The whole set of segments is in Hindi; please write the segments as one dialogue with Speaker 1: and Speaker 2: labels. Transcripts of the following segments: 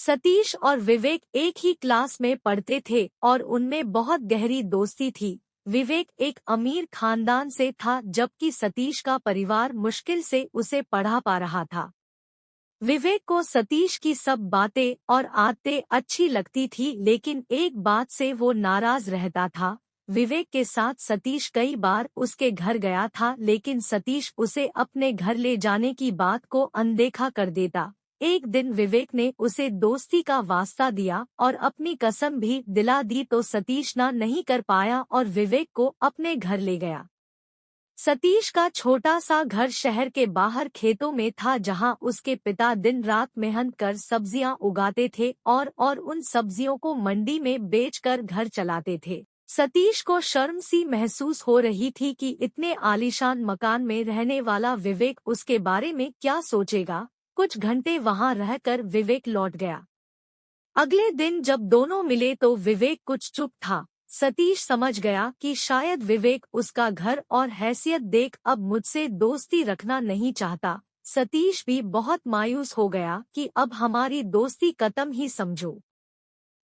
Speaker 1: सतीश और विवेक एक ही क्लास में पढ़ते थे और उनमें बहुत गहरी दोस्ती थी। विवेक एक अमीर खानदान से था, जबकि सतीश का परिवार मुश्किल से उसे पढ़ा पा रहा था। विवेक को सतीश की सब बातें और आदतें अच्छी लगती थी, लेकिन एक बात से वो नाराज रहता था। विवेक के साथ सतीश कई बार उसके घर गया था, लेकिन सतीश उसे अपने घर ले जाने की बात को अनदेखा कर देता। एक दिन विवेक ने उसे दोस्ती का वास्ता दिया और अपनी कसम भी दिला दी, तो सतीश ना नहीं कर पाया और विवेक को अपने घर ले गया। सतीश का छोटा सा घर शहर के बाहर खेतों में था, जहां उसके पिता दिन रात मेहनत कर सब्जियां उगाते थे और उन सब्जियों को मंडी में बेचकर घर चलाते थे। सतीश को शर्म सी महसूस हो रही थी कि इतने आलीशान मकान में रहने वाला विवेक उसके बारे में क्या सोचेगा। कुछ घंटे वहां रहकर विवेक लौट गया। अगले दिन जब दोनों मिले तो विवेक कुछ चुप था। सतीश समझ गया कि शायद विवेक उसका घर और हैसियत देख अब मुझसे दोस्ती रखना नहीं चाहता। सतीश भी बहुत मायूस हो गया कि अब हमारी दोस्ती खत्म ही समझो।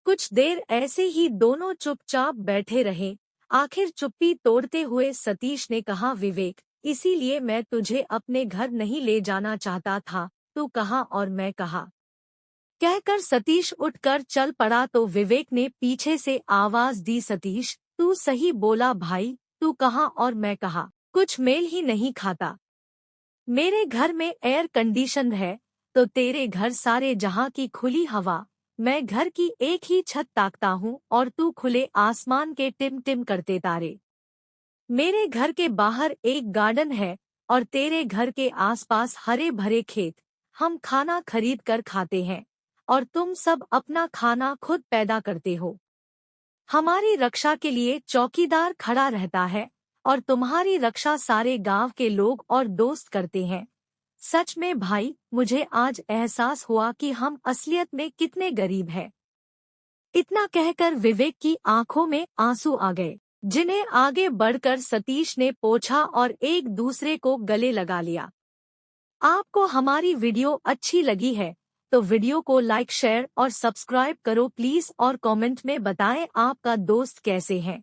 Speaker 1: कुछ देर ऐसे ही दोनों चुपचाप बैठे रहे। आखिर चुप्पी तोड़ते हुए सतीश ने कहा, विवेक, इसीलिए मैं तुझे अपने घर नहीं ले जाना चाहता था। तू कहाँ और मैं कहाँ। कहकर सतीश उठकर चल पड़ा तो विवेक ने पीछे से आवाज दी, सतीश, तू सही बोला भाई, तू कहाँ और मैं कहाँ, कुछ मेल ही नहीं खाता। मेरे घर में एयर कंडीशन है तो तेरे घर सारे जहां की खुली हवा। मैं घर की एक ही छत ताकता हूँ और तू खुले आसमान के टिम टिम करते तारे। मेरे घर के बाहर एक गार्डन है और तेरे घर के आसपास हरे भरे खेत। हम खाना खरीद कर खाते हैं और तुम सब अपना खाना खुद पैदा करते हो। हमारी रक्षा के लिए चौकीदार खड़ा रहता है और तुम्हारी रक्षा सारे गांव के लोग और दोस्त करते हैं। सच में भाई, मुझे आज एहसास हुआ कि हम असलियत में कितने गरीब हैं। इतना कहकर विवेक की आंखों में आंसू आ गए, जिन्हें आगे बढ़कर सतीश ने पोंछा और एक दूसरे को गले लगा लिया। आपको हमारी वीडियो अच्छी लगी है तो वीडियो को लाइक, शेयर और सब्सक्राइब करो प्लीज, और कमेंट में बताएं आपका दोस्त कैसे है।